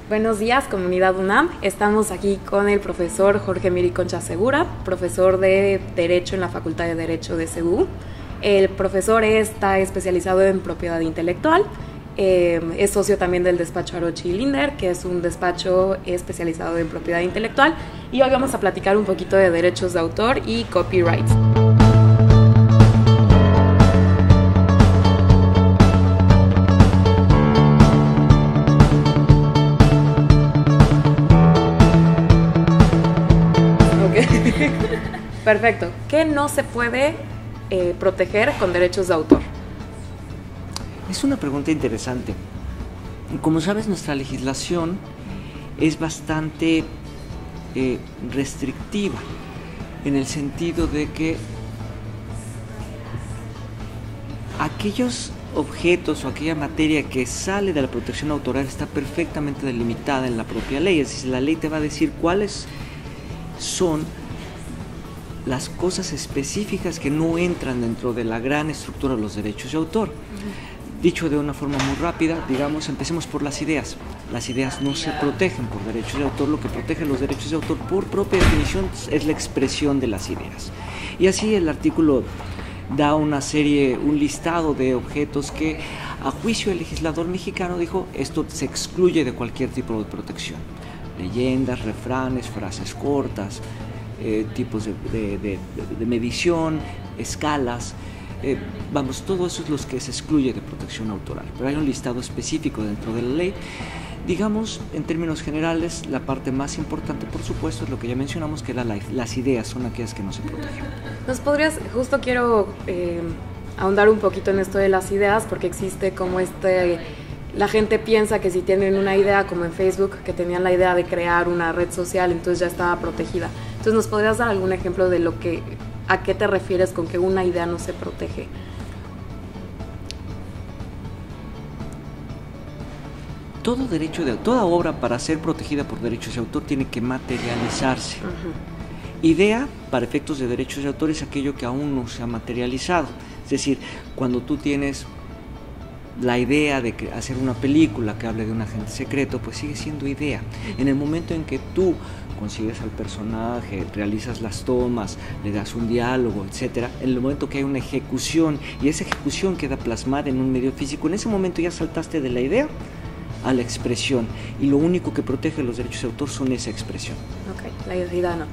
Buenos días, comunidad UNAM. Estamos aquí con el profesor Jorge Miri Concha Segura, profesor de Derecho en la Facultad de Derecho de CEU. El profesor está especializado en propiedad intelectual. Es socio también del despacho Arochi y Linder, que es un despacho especializado en propiedad intelectual. Y hoy vamos a platicar un poquito de derechos de autor y copyright. Perfecto. ¿Qué no se puede proteger con derechos de autor? Es una pregunta interesante. Como sabes, nuestra legislación es bastante restrictiva, en el sentido de que aquellos objetos o aquella materia que sale de la protección autoral está perfectamente delimitada en la propia ley. Es decir, la ley te va a decir cuáles son las cosas específicas que no entran dentro de la gran estructura de los derechos de autor. Dicho de una forma muy rápida, digamos, empecemos por las ideas. Las ideas no se protegen por derechos de autor. Lo que protege los derechos de autor por propia definición es la expresión de las ideas. Y así el artículo da un listado de objetos que, a juicio del legislador mexicano, dijo, esto se excluye de cualquier tipo de protección. Leyendas, refranes, frases cortas, tipos de medición, escalas, todo eso es lo que se excluye de protección autoral. Pero hay un listado específico dentro de la ley. Digamos, en términos generales, la parte más importante, por supuesto, es lo que ya mencionamos, que las ideas son aquellas que no se protegen. Justo quiero ahondar un poquito en esto de las ideas, porque existe como la gente piensa que si tienen una idea, como en Facebook, que tenían la idea de crear una red social, entonces ya estaba protegida. Entonces, ¿nos podrías dar algún ejemplo de a qué te refieres con que una idea no se protege? Toda obra, para ser protegida por derechos de autor, tiene que materializarse. Idea, para efectos de derechos de autor, es aquello que aún no se ha materializado. Es decir, cuando tú tienes la idea de hacer una película que hable de un agente secreto, pues sigue siendo idea. En el momento en que tú consigues al personaje, realizas las tomas, le das un diálogo, etcétera, en el momento que hay una ejecución y esa ejecución queda plasmada en un medio físico, en ese momento ya saltaste de la idea a la expresión, y lo único que protege los derechos de autor son esa expresión. Ok, la idea no.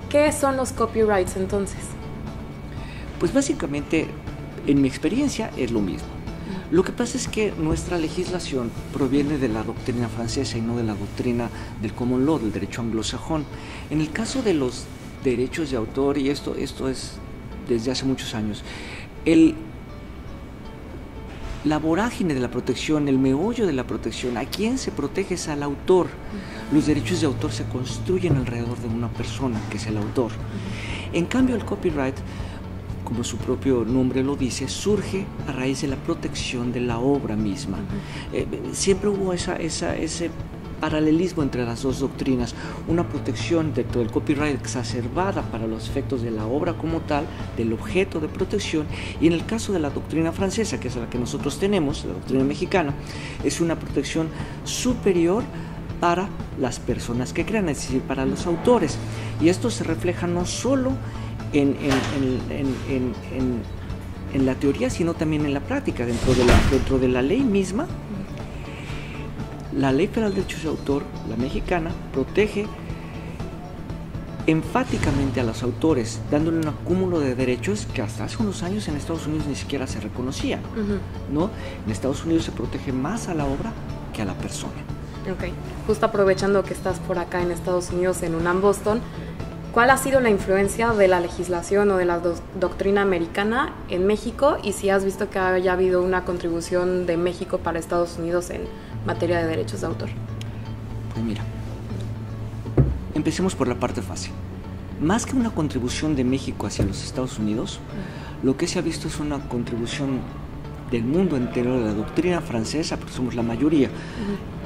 ¿Qué son los copyrights entonces? Pues básicamente, en mi experiencia, es lo mismo. Lo que pasa es que nuestra legislación proviene de la doctrina francesa y no de la doctrina del common law, del derecho anglosajón. En el caso de los derechos de autor, y esto es desde hace muchos años, la vorágine de la protección, el meollo de la protección, ¿a quién se protege? Es al autor. Los derechos de autor se construyen alrededor de una persona, que es el autor. En cambio, el copyright, como su propio nombre lo dice, surge a raíz de la protección de la obra misma. Siempre hubo ese paralelismo entre las dos doctrinas, una protección dentro del copyright exacerbada para los efectos de la obra como tal, del objeto de protección, y en el caso de la doctrina francesa, que es la que nosotros tenemos, la doctrina mexicana, es una protección superior para las personas que crean, es decir, para los autores. Y esto se refleja no solo en la teoría, sino también en la práctica, dentro de la ley misma. La Ley Federal de Derechos de Autor, la mexicana, protege enfáticamente a los autores, dándole un acúmulo de derechos que hasta hace unos años en Estados Unidos ni siquiera se reconocían, ¿no? En Estados Unidos se protege más a la obra que a la persona. Ok, justo aprovechando que estás por acá en Estados Unidos, en UNAM Boston, ¿cuál ha sido la influencia de la legislación o de la doctrina americana en México? Y si has visto que haya habido una contribución de México para Estados Unidos en materia de derechos de autor. Pues mira, empecemos por la parte fácil. Más que una contribución de México hacia los Estados Unidos, lo que se ha visto es una contribución del mundo entero de la doctrina francesa, porque somos la mayoría,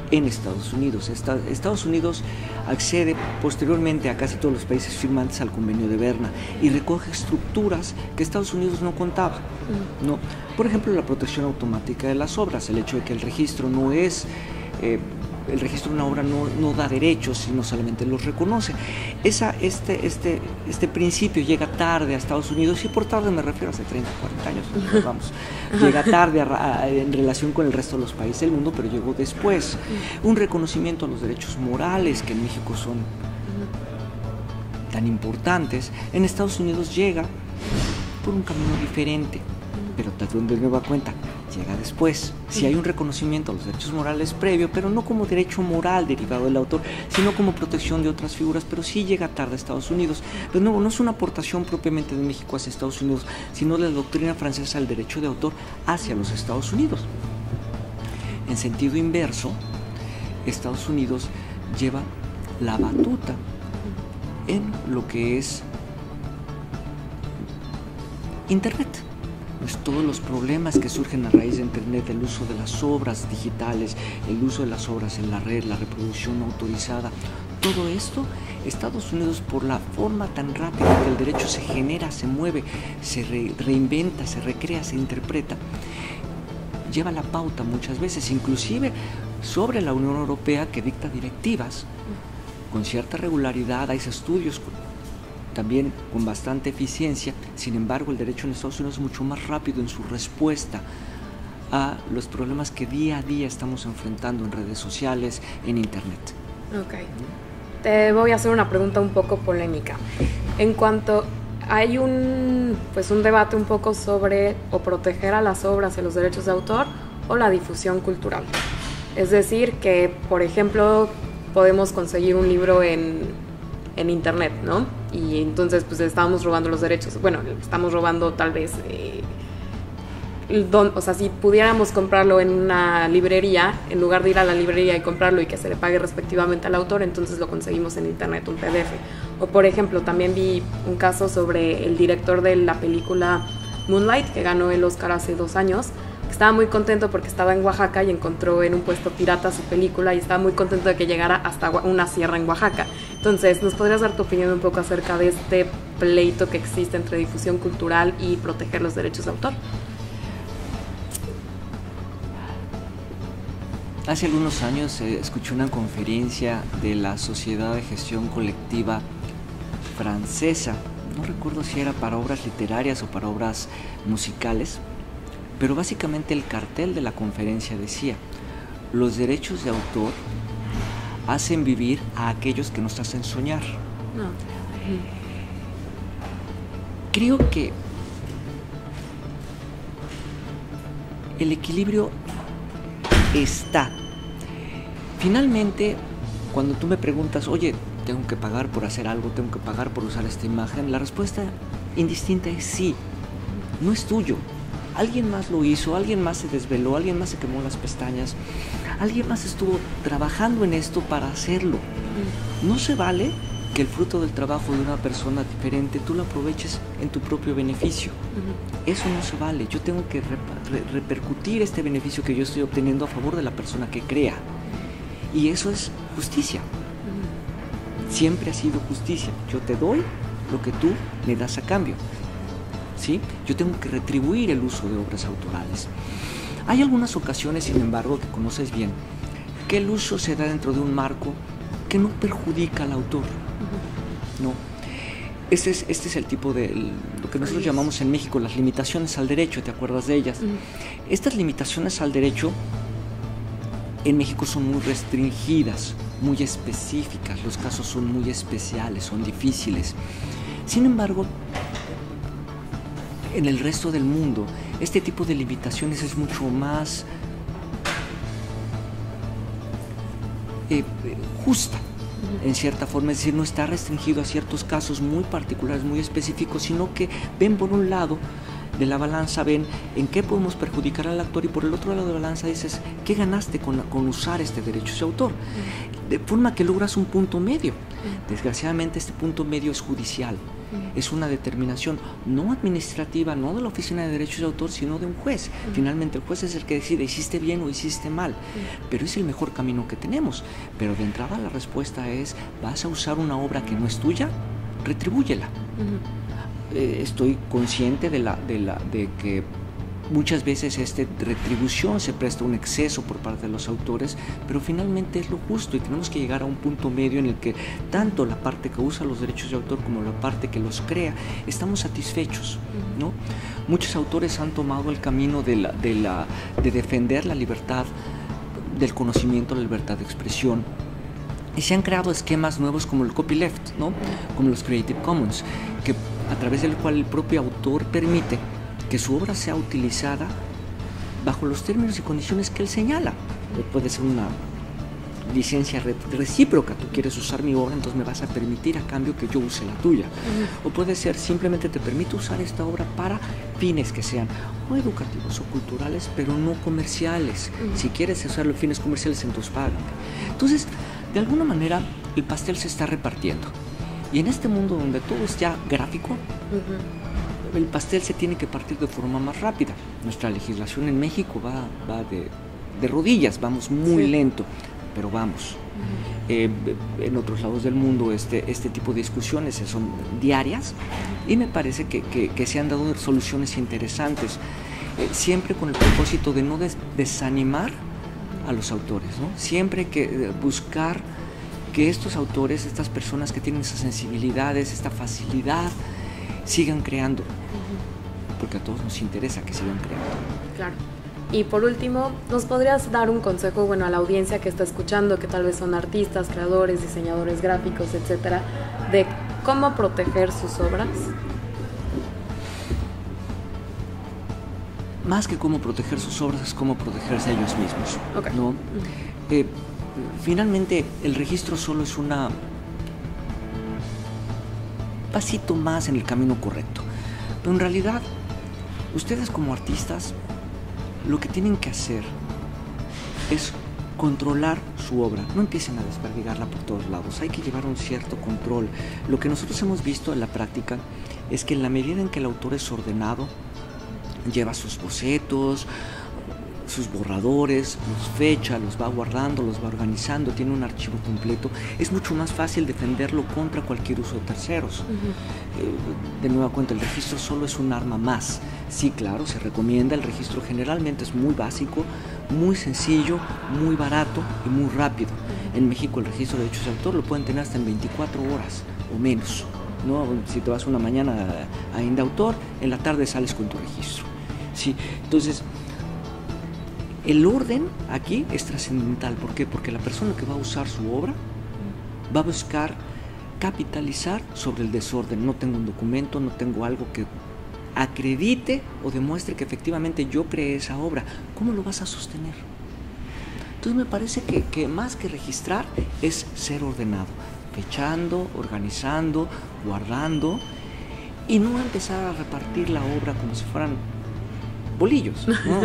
en Estados Unidos. Estados Unidos accede posteriormente a casi todos los países firmantes al Convenio de Berna y recoge estructuras que Estados Unidos no contaba, ¿no? Por ejemplo, la protección automática de las obras, el hecho de que el registro no es el registro de una obra no da derechos, sino solamente los reconoce. Este principio llega tarde a Estados Unidos, y por tarde me refiero a hace 30, 40 años, vamos, llega tarde en relación con el resto de los países del mundo, pero llegó después. Un reconocimiento a los derechos morales, que en México son tan importantes, en Estados Unidos llega por un camino diferente, pero de nueva cuenta, llega después. Si hay un reconocimiento a los derechos morales previo, pero no como derecho moral derivado del autor, sino como protección de otras figuras, pero sí llega tarde a Estados Unidos. Pero no es una aportación propiamente de México hacia Estados Unidos, sino de la doctrina francesa del derecho de autor hacia los Estados Unidos. En sentido inverso, Estados Unidos lleva la batuta en lo que es Internet. Pues todos los problemas que surgen a raíz de Internet, el uso de las obras digitales, el uso de las obras en la red, la reproducción no autorizada, todo esto, Estados Unidos, por la forma tan rápida que el derecho se genera, se mueve, se reinventa, se recrea, se interpreta, lleva la pauta muchas veces, inclusive sobre la Unión Europea, que dicta directivas con cierta regularidad. Hay estudios también con bastante eficiencia. Sin embargo, el derecho en Estados Unidos es mucho más rápido en su respuesta a los problemas que día a día estamos enfrentando en redes sociales, en Internet. Ok. Te voy a hacer una pregunta un poco polémica. En cuanto hay un debate un poco sobre o proteger a las obras y los derechos de autor o la difusión cultural. Es decir, que, por ejemplo, podemos conseguir un libro en Internet, ¿no? Y entonces pues estamos robando los derechos. Bueno, estamos robando tal vez o sea, si pudiéramos comprarlo en una librería, en lugar de ir a la librería y comprarlo y que se le pague respectivamente al autor, entonces lo conseguimos en Internet, un PDF. O por ejemplo, también vi un caso sobre el director de la película Moonlight, que ganó el Oscar hace 2 años. Estaba muy contento porque estaba en Oaxaca y encontró en un puesto pirata su película, y estaba muy contento de que llegara hasta una sierra en Oaxaca. Entonces, ¿nos podrías dar tu opinión un poco acerca de este pleito que existe entre difusión cultural y proteger los derechos de autor? Hace algunos años escuché una conferencia de la Sociedad de Gestión Colectiva francesa. No recuerdo si era para obras literarias o para obras musicales, pero básicamente el cartel de la conferencia decía: los derechos de autor hacen vivir a aquellos que nos hacen soñar. No. Creo que el equilibrio está. Finalmente, cuando tú me preguntas, oye, ¿tengo que pagar por hacer algo? ¿Tengo que pagar por usar esta imagen? La respuesta indistinta es sí. No es tuyo. Alguien más lo hizo, alguien más se desveló, alguien más se quemó las pestañas, alguien más estuvo trabajando en esto para hacerlo. No se vale que el fruto del trabajo de una persona diferente tú lo aproveches en tu propio beneficio. Eso no se vale. Yo tengo que repercutir este beneficio que yo estoy obteniendo a favor de la persona que crea. Y eso es justicia. Siempre ha sido justicia. Yo te doy lo que tú me das a cambio. ¿Sí? Yo tengo que retribuir el uso de obras autorales. Hay algunas ocasiones, sin embargo, que conoces bien, que el uso se da dentro de un marco que no perjudica al autor. No. Este es el tipo de lo que nosotros llamamos en México las limitaciones al derecho. ¿Te acuerdas de ellas? Estas limitaciones al derecho en México son muy restringidas, muy específicas. Los casos son muy especiales, son difíciles. Sin embargo, en el resto del mundo, este tipo de limitaciones es mucho más justa, en cierta forma. Es decir, no está restringido a ciertos casos muy particulares, muy específicos, sino que ven por un lado de la balanza, ven en qué podemos perjudicar al actor, y por el otro lado de la balanza dices, ¿qué ganaste con usar este derecho de autor? De forma que logras un punto medio. Desgraciadamente este punto medio es judicial. Es una determinación no administrativa, no de la Oficina de Derechos de Autor, sino de un juez. Finalmente el juez es el que decide, hiciste bien o hiciste mal. Pero es el mejor camino que tenemos. Pero de entrada la respuesta es, ¿vas a usar una obra que no es tuya? Retribúyela. Estoy consciente de que Muchas veces retribución se presta un exceso por parte de los autores, pero finalmente es lo justo y tenemos que llegar a un punto medio en el que tanto la parte que usa los derechos de autor como la parte que los crea estamos satisfechos, ¿no? Muchos autores han tomado el camino de defender la libertad del conocimiento, la libertad de expresión, y se han creado esquemas nuevos como el copyleft, ¿no? Como los Creative Commons, que a través del cual el propio autor permite que su obra sea utilizada bajo los términos y condiciones que él señala. Puede ser una licencia recíproca, tú quieres usar mi obra, entonces me vas a permitir a cambio que yo use la tuya. O puede ser simplemente te permito usar esta obra para fines que sean o educativos o culturales, pero no comerciales. Si quieres usarlo en fines comerciales, entonces págame. Entonces, de alguna manera, el pastel se está repartiendo. Y en este mundo donde todo es ya gráfico, el pastel se tiene que partir de forma más rápida. Nuestra legislación en México va de rodillas, vamos muy lento, pero vamos. En otros lados del mundo este tipo de discusiones son diarias y me parece que se han dado soluciones interesantes, siempre con el propósito de no desanimar a los autores, ¿no? Siempre hay que buscar que estos autores, estas personas que tienen esas sensibilidades, esta facilidad, sigan creando, porque a todos nos interesa que sigan creando. Claro. Y por último, ¿nos podrías dar un consejo, bueno, a la audiencia que está escuchando, que tal vez son artistas, creadores, diseñadores gráficos, etcétera, de cómo proteger sus obras? Más que cómo proteger sus obras, es cómo protegerse a ellos mismos, ¿no? Finalmente, el registro solo es un pasito más en el camino correcto. Pero en realidad, ustedes como artistas, lo que tienen que hacer es controlar su obra. No empiecen a desperdigarla por todos lados. Hay que llevar un cierto control. Lo que nosotros hemos visto en la práctica es que en la medida en que el autor es ordenado, lleva sus bocetos, sus borradores, los fecha, los va guardando, los va organizando, tiene un archivo completo, es mucho más fácil defenderlo contra cualquier uso de terceros. De nueva cuenta, el registro solo es un arma más. Sí, claro, se recomienda, el registro generalmente es muy básico, muy sencillo, muy barato y muy rápido. En México el registro de derechos de autor lo pueden tener hasta en 24 horas o menos, ¿no? Si te vas una mañana a Indautor, en la tarde sales con tu registro. Sí, entonces el orden aquí es trascendental. ¿Por qué? Porque la persona que va a usar su obra va a buscar capitalizar sobre el desorden. No tengo un documento, no tengo algo que acredite o demuestre que efectivamente yo creé esa obra. ¿Cómo lo vas a sostener? Entonces me parece que más que registrar es ser ordenado, fechando, organizando, guardando, y no empezar a repartir la obra como si fueran bolillos, ¿no?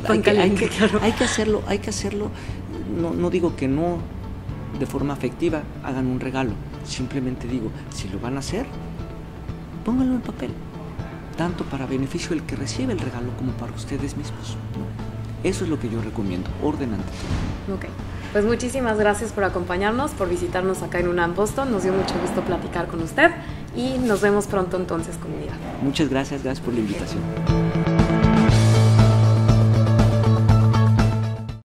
hay que hacerlo, no digo que no de forma afectiva hagan un regalo, simplemente digo, si lo van a hacer, pónganlo en papel, tanto para beneficio del que recibe el regalo como para ustedes mismos, ¿no? Eso es lo que yo recomiendo, orden ante todo. Ok, pues muchísimas gracias por acompañarnos, por visitarnos acá en UNAM Boston, nos dio mucho gusto platicar con usted y nos vemos pronto entonces, comunidad. Muchas gracias por la invitación.